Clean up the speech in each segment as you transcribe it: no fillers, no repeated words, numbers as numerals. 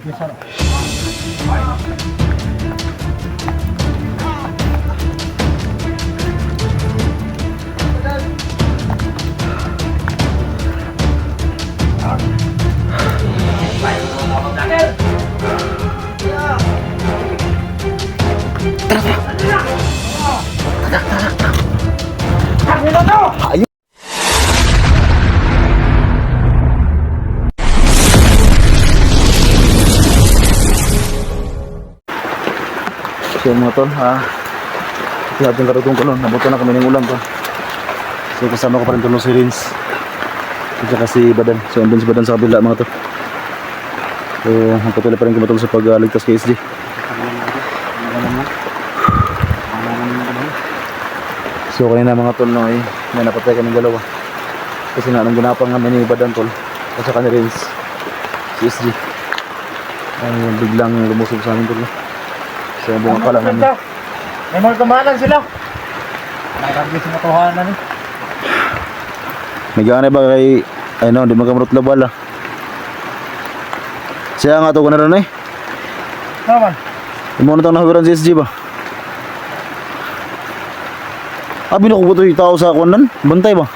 Bisa. Ayo. So mga tol, lahat ng karutong tulong, nabuto na kami ng ulam pa. So kasama ko pa rin tulong si Rins at saka si Badan. So andun si Badan sa kabila mga tol. So ang patuloy pa rin kumatulong sa pagligtas kay SG. So kanina mga tol, no, ay may napatay kami dalawa. Kasi nga nung ginapang kami ni Badan tol at saka ni Rins, si SG ay biglang lumusog sa amin tol. So bunga pa lang namin. May mga kamalan sila. Nakagis na kuhanan eh. May gana ba kay ano, di magamrot labala. Siya nga to ko na rin eh. Naman. Imo na tang nahuwiran si SG ba? Abi na ko buto yung tao sa kuwanan, bantay ba?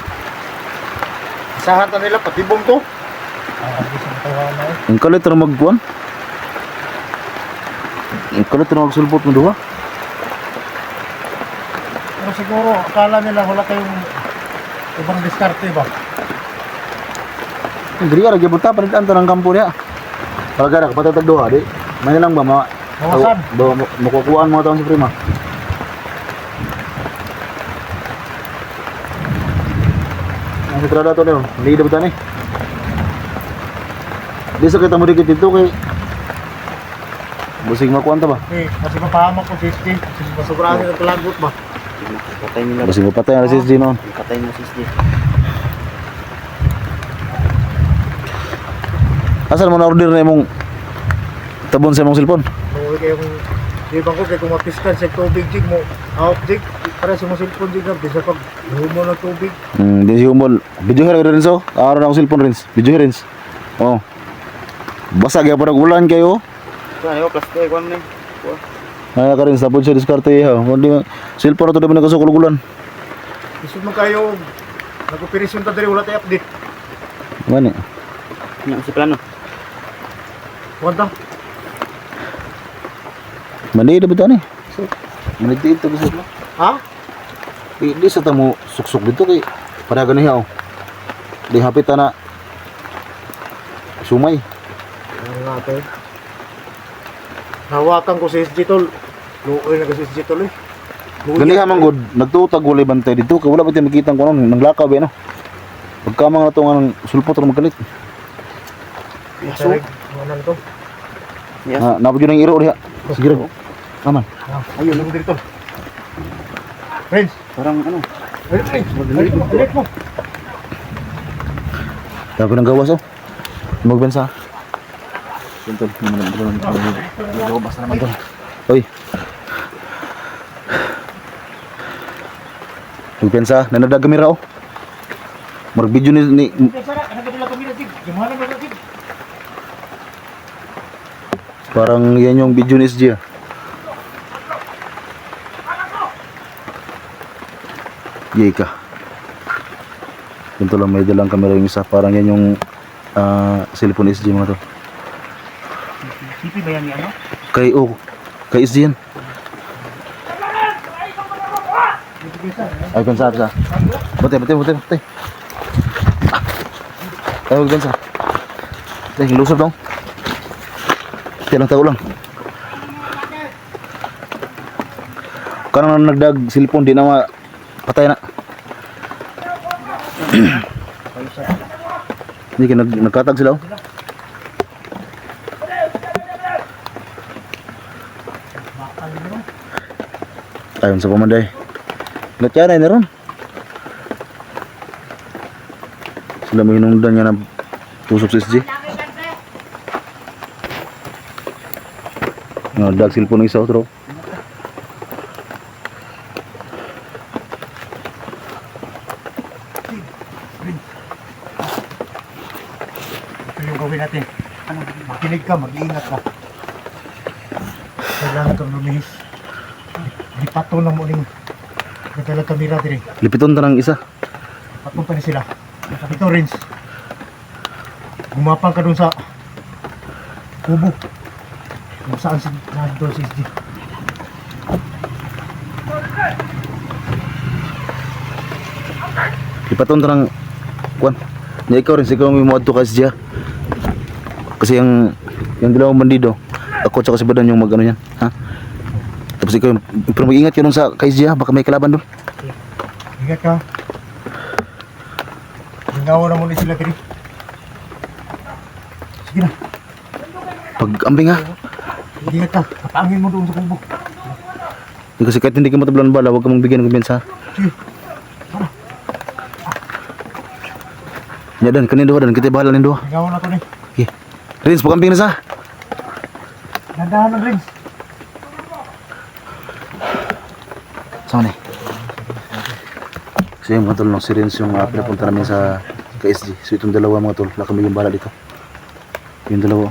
Sahan ta nila patibong to. Nakagis na kuhanan eh. Ang kalit na magkuhan. Ang kalit na magsulpot mo duha. Pero siguro akala nila wala kayong ibang diskarte ba? Hindi ka nagyabot ta, panitaan to ng kampo niya. Pagkara, kapatatag duha, di? May lang ba, Mawasan. makukuhaan mga taon si Prima. Ang sitrada to niyo, hindi na ba ni? Di sa kita mo dikit dito kay busing makuhaan ta ba? Eh, kasi mapahamak ko 50. Kasi masubrahan nila palagot ba? Patay nila. Busing mapatay ang SSG noon. Patay mo sis di. Asal mo na-order na imong tabon sa imong cellphone? Mawag kayong di ba ko kay kung mapiskan sa tubig jig mo out jig para sa mo cellphone jig na bisa pag humo ng tubig. Di si humol. Video ka rin so? Araw na akong cellphone rin. Video rin. Oo. Basag ya parang ulan kayo. Ayo plastic one ni. Ay ka rin sa pod siya diskarte ha. Hindi cellphone na to naman nakasukulugulan. Isod mo kayo nag-operasyon ta diri wala tay update. Gani. Nya si plano. Wala. Mandi na bitaw ni. Mandi dito bisa. Ha? Di sa tamo suksok dito kay para gani ha. Di hapit na sumay. Ano nga to? Hawakan ko si SG tol. Luoy na kasi SG tol eh. Gani ha manggod nagtutag wala bantay dito kay wala ba tayo makita ko noon naglakaw ba no. Pagkamang na to nga sulpot ra magkalit. So, ano to? Yes. Napagyo ng iro diha. Sige ra. Aman. Ayun lang dito. Friends, Parang ano? ulit mo. Tapos ng gawas oh. Magbensa. Sintol, naman basta naman to. Oy. Magbensa, nanadag kami ra oh. Murag video ni Sara, ano ba nila kami na jig? Gimana ba jig? parang yan yung video ni SG ah. Yay ka. Ganito lang may dalang camera yung isa. Parang yan yung cellphone SG mga to. Sipi ba yan ni ano? Kay SG yan. Ay, bensa. Bate. Ay, bensa. Ay, lusot dong. Lang tayo lang. Karang nagdag cellphone di na patay na. Hindi ka nagkatag sila. Ayun sa pamanday. Natyanay na ron. Sila may hinungdan niya ng tusok sa SG. Nagdag cellphone ng isa otro. Ito yung gawin natin. Ano? Makinig ka. ka, mag-iingat ka. Kailangan kang lumihis. Lipato na mo ning nagdala kamera dire. Lipiton ta ng isa. Patong pa ni sila. Ito, Rins. Gumapang ka dun sa kubo. Kung saan si nandun si SD. Lipaton ta ng kuan. Nya ikaw rin ikaw may muadto ka siya. Kasi yung dalawang bandido, ako tsaka si Badan yung mag-ano yan, ha? Tapos ikaw, pero mag-ingat ka dun sa kay siya, baka may kalaban dun. Ingat ka. Hingawa na muna sila dire. Sige na. Pag-ambing ha. Ingat ka. Kapangin mo doon sa kubo. Kasi kahit hindi ka matablan bala, huwag ka mong bigyan ng kumpensa. Sige. Ya Dan, kanin dua Dan, kita bahala nin dua. Hingawa na to ni. Okay. Rins, pag-ambing na sa. Dandahan ng Rins. Sama ni. Kasi yung mga tol, no, si Rins yung pinapunta namin sa KSG. So itong dalawa mga tol, wala kami yung bala dito. Yung dalawa.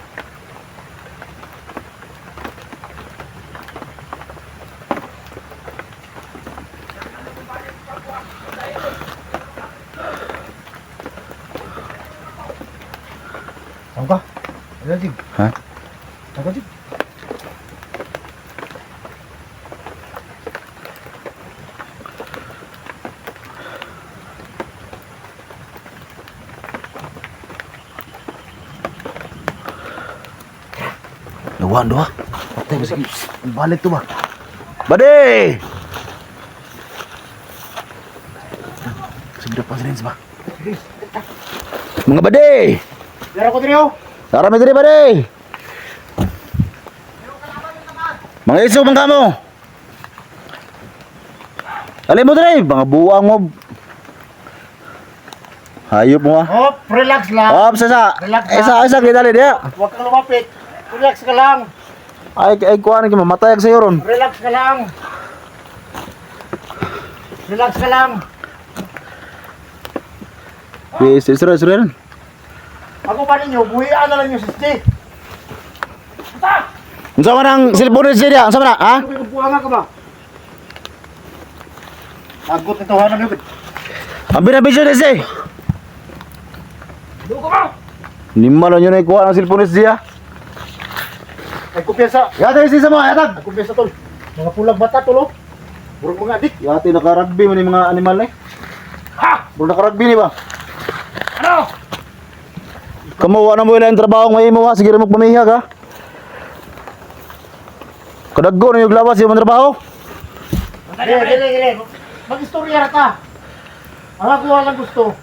Saan ka? Ano Jig? Ha? Saan ka Jig? Lawan doa. Patay ba sige. Balik to ba? Bade! Sudah pas Rins ba? Mga bade! Dara ko dire oh. Tara mi diri bade! Mga iso bang kamo? Alin mo diri, mga buwang mo. Hayop mo ah. Hop, relax lang. Hop, sasa. Relax na. Isa kita dali dia. Huwag kang lumapit. Relax ka lang. Ay kuan ki mamatay sa ron. Relax ka lang. Relax ka lang. Yes, isra. Ako pa ninyo, buhian na lang yung sisti. Unsa man ang cellphone ni dia? Unsa man ha? Buha ka ba? Agot nito ha na yun. Ambil na video desi. Doon ka ba? Lima lang yun ay kuha ng cellphone ni dia. Ay kumpiyansa. Yata isi sa mga yatag. Ay kumpiyansa tol. Mga pulag bata tol oh. Burong mga adik. Yati nakarugby man yung mga animal ni. Ha! Bro nakarugby ni ba? Ano? Kamuha na mo ilang trabaho may mo ha. Sige mo pamihag ha. Kadaggo na yung lawas yung trabaho. Gili. Mag-istorya na ta. Ang ako walang gusto.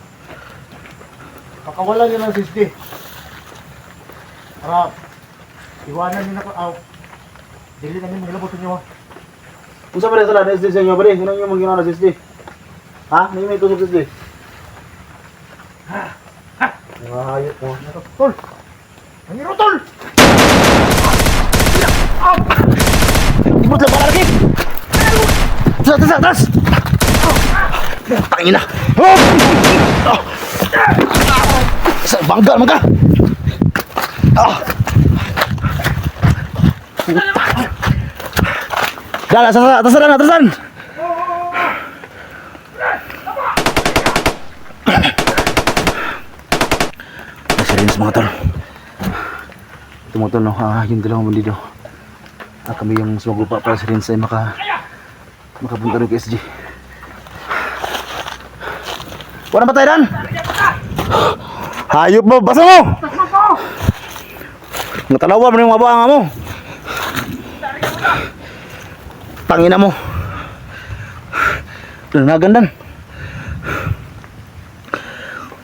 Pakawalan nyo ng sisti. Para iwanan nyo na ko out. Dili namin maglabotin nyo ha. Unsa ba sala na sa inyo pare? Sino yung magina na sisti? Ha? Ni may tusok sisti. Hayop mo. Tol! Ang iro tol! Ibut lang lagi. Tas. Tangina. Sa bangga man ka. Dala tasan. Serius mga tol. Ito mga tol, no? Yung dalawang bandido. Kami yung sumagupa para sa Rins ay makapunta rin kay SG. Wala patay dan? Hayop mo, basa mo! Natalawan mo yung mga banga mo. Tangina mo. Nanagan dan.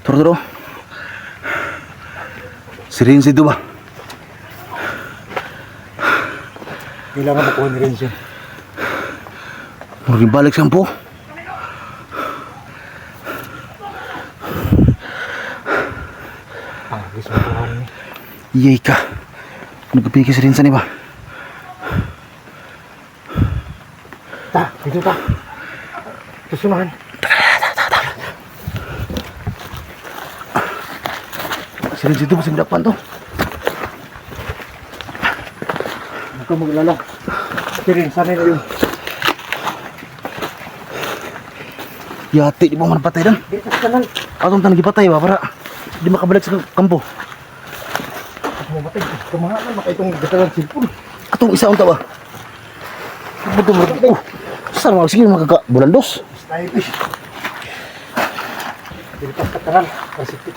Turo. Si Rins ito ba? Kailangan makuha ni Renzo. Mungkin balik sampo. Gusto mo kuha ni. Iyay ka. Nagpapigil si Rins ni ba? Dito ta. Susunahan. Si Rins ito masing dapan to. Huwag kang maglala. Sirin, sanay na yun. Yati, di mo man patay dan. Dito sa kanal. Atong tanong gipatay ba para di makabalik sa kampo. Mamatay. Kamahalan, makaitong gatalan silpon. Atong isa unta ba? Betul betul. Saan mo sige makaka bulan dos. Sniper. Dilipat ka kanal. Pasipit.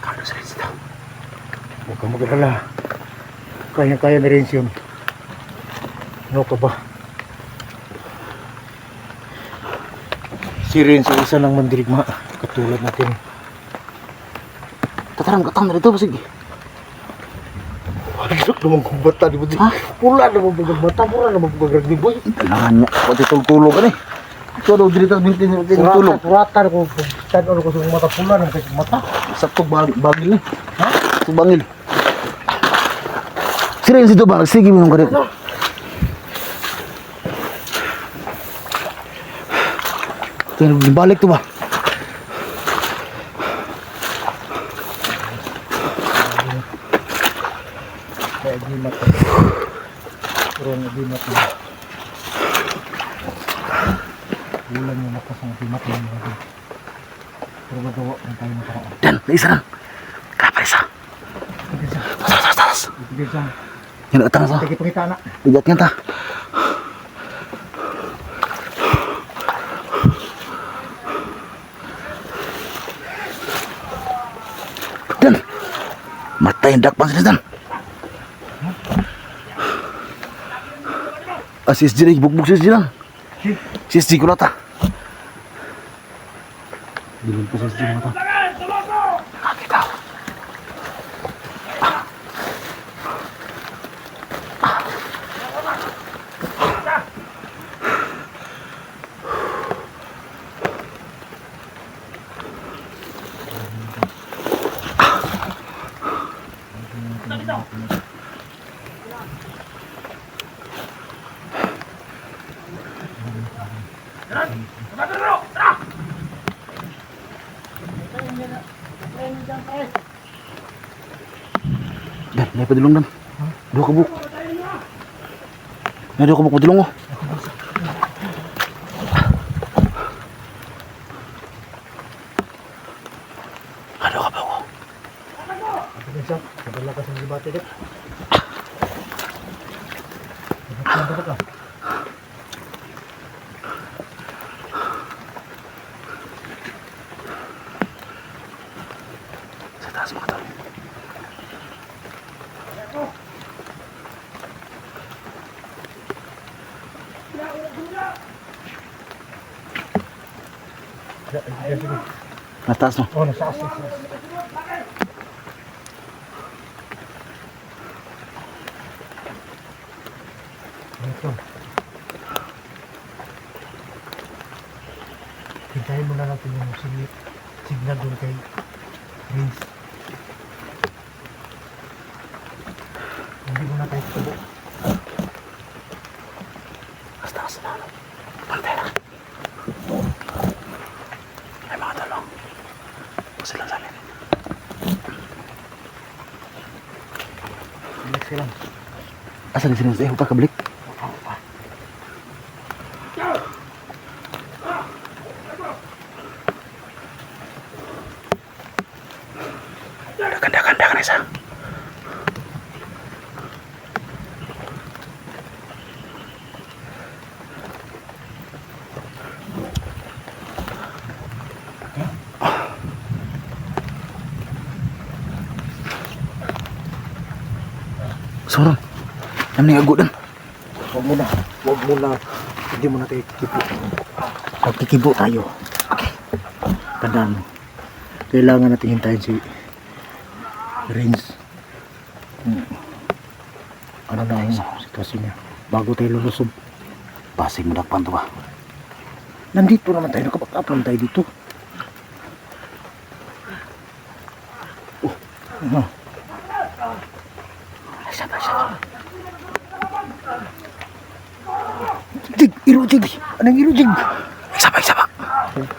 Kano sa rin daw. Huwag kang maglala. Kaya-kaya na rin yun. Ano ka ba? Si Rin sa isa ng mandirigma. Katulad natin. Tataram ka tang dito sige. Wala naman kong bata. Di ba? Pula naman kong bata. Pula naman kong gagrag ni boy. Dalangan niya. Pati tulog ka ni. Ito daw dito tulog. Suratan ko. Tanong ko sa mata pula ng kasing mata. Sakto bagil ni. Ha? Sa bangil. Sira dito ba? Sige minum ka dito. Balik to ba? Kaya di mata. Pero di mata. Bulan yung mata sa di mata. Pero magawa ang tayo makaraan. Dan, naisa lang. Kapal isa. Taras. Ibigay sa Yan atang sa. Tagi pangita na. Bigat nga ta. Dan. Matay yang dakpan sini dan. Asis jadi buk-buk sis jilang. Sis di kulata. Bilin ko sa di mata. Kaki tahu. Dan, may padulong dan. Dua kabuk. May dua kabuk padulong oh. Ada kabuk oh. Ibigay sa kabala ka sa libate dek. Sa taas mga tao. Nataas no? Oh, nasa asas. Ito. Hintayin mo na natin yung signal doon kay Prince. Hindi mo na tayo tubo. Mas taas na. Pantera. Ay mga talong. Huwag silang salin. Relax ka lang. Asan di sini? Huwag pa kabalik. Kanda-kanda kan isa. Sorong. Yang ni agak dan. Huwag mo na. Huwag mo na. Hindi mo na tayo kikibo. Magkikibo tayo. Okay. Tandaan mo. Kailangan natin hintayin si Renz. Ano na ang sitwasyon niya. Bago tayo lulusob. Pasig medakpan tu ba? Nandito naman tayo. Nakapag-upload tayo dito. Oh. Ano? Siapa? Jig! Iro jig! Anong iro jig? Siapa?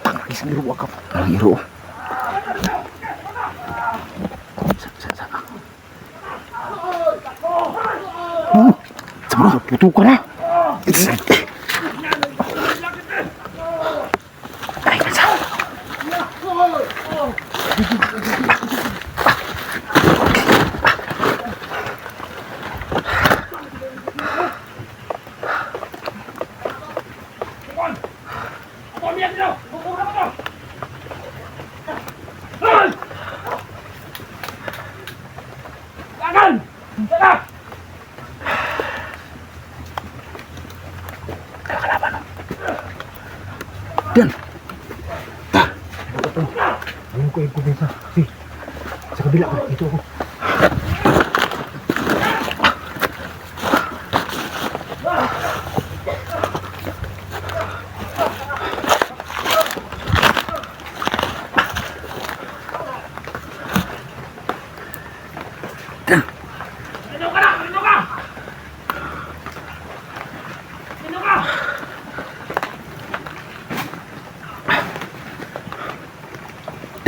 Tang Isang iro ka. Ang iro. Sabro, puto ka na. Ay, kansa. Dan. Ayun ko yung kumisa. Si, sa kabila ko. Dito ako.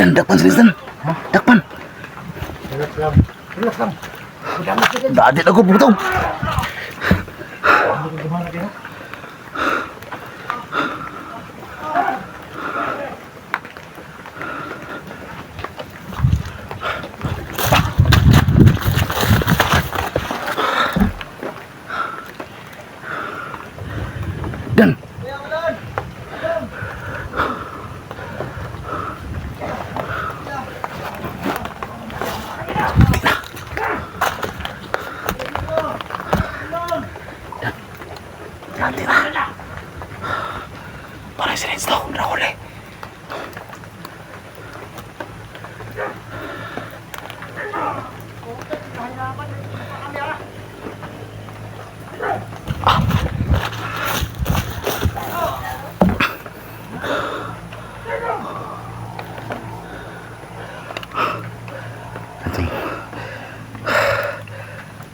Dan, dakpan serius Dan. Dakpan. Relax lang. Relax lang. Madami ka dyan. Dadit ako butong. Ano kung gumana kayo? Dan. Nanti na. Parang si Renz daw, nakuli.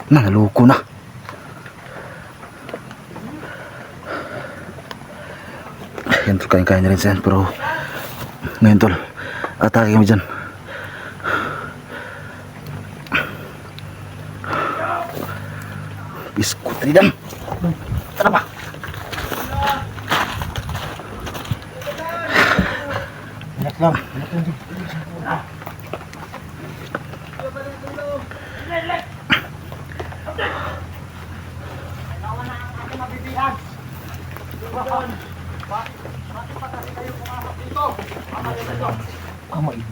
Naloko na. Yan tol, kain-kain na rin siya. Pero ngayon tol, atake kami dyan. Biskut rin dan. Tara pa. Relax lang. Relax lang. Kama ini.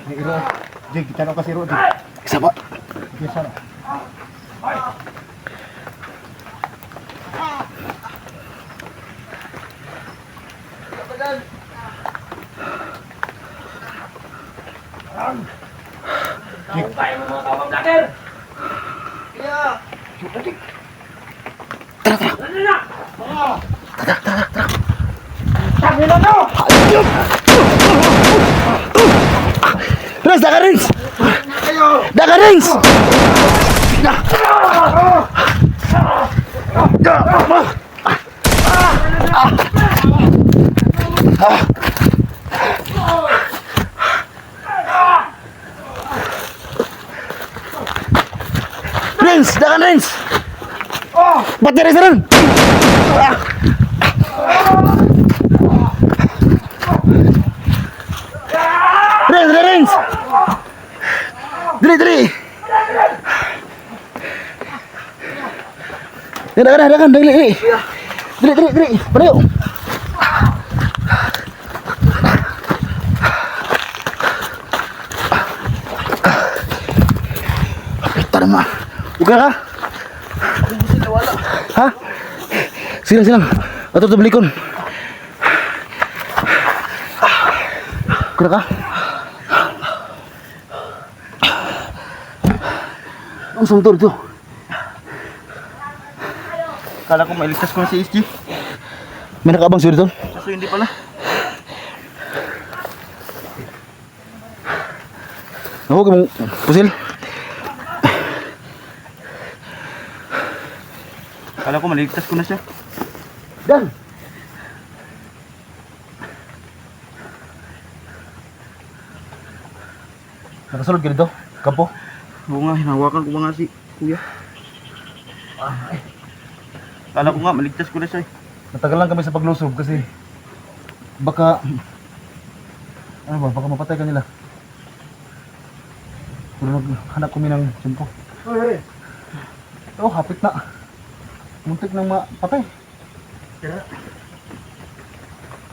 Iro, Jig, kita nak kasih Iro, Jig. Isa pa. Biasa lah. Rins, daga Rins! Daga Rins! Rins, daga Rins! Pati Rins rin! Rins, Rins! Dili, dili! Dagan, dili, dili! Dili, dili, dili! Panayo! Apita naman! Uga ka? Ha? Silang! Ato ito balikon! Uga ka? Ang sumtor ito. Kala ko mailigtas ko na si SG. May nakaabang siya dito. Kaso hindi pala. Nahugay mong pusil. Kala ko maligtas ko na siya. Dan! Nakasulod ka dito, kampo. Oo nga, hinawakan ko ba nga si kuya. Kala ko nga maligtas ko na siya. Natagal lang kami sa paglusob kasi baka baka mapatay ka nila. Pero naghanap kami ng tiyempo. Ay, Oh, hapit na. Muntik nang mapatay. kaya.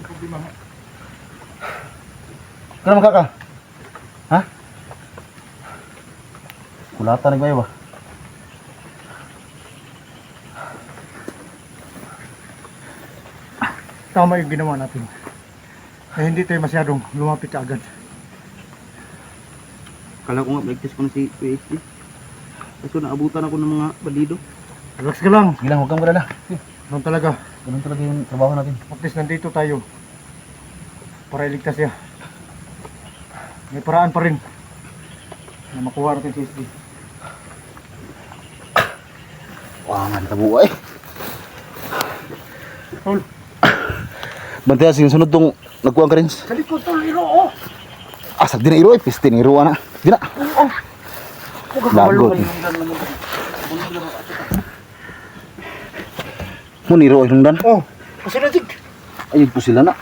Problema mo. Kaya makaka? Ha? Kulatan na ba? Tama yung ginawa natin. Eh, hindi tayo masyadong lumapit agad. Kala ko nga maligtas ko na si Kuya SG. Kaso naabutan ako ng mga bandido. Relax ka lang. Sige lang, huwag kang malala. Ganun talaga. Ganun talaga yung trabaho natin. At least nandito tayo. Para iligtas siya. May paraan pa rin. Na makuha natin si SD. Wah, nga tabuay. Tol, Bantayan, sige, sunod tong nagkuhan ka rin. sa likod tol, iro oh! Asag din na iro eh, piste ni iro na. Di na. Lagot. Mo ni iro ay nungdan. Oh, kasi natig. Ayun po sila na.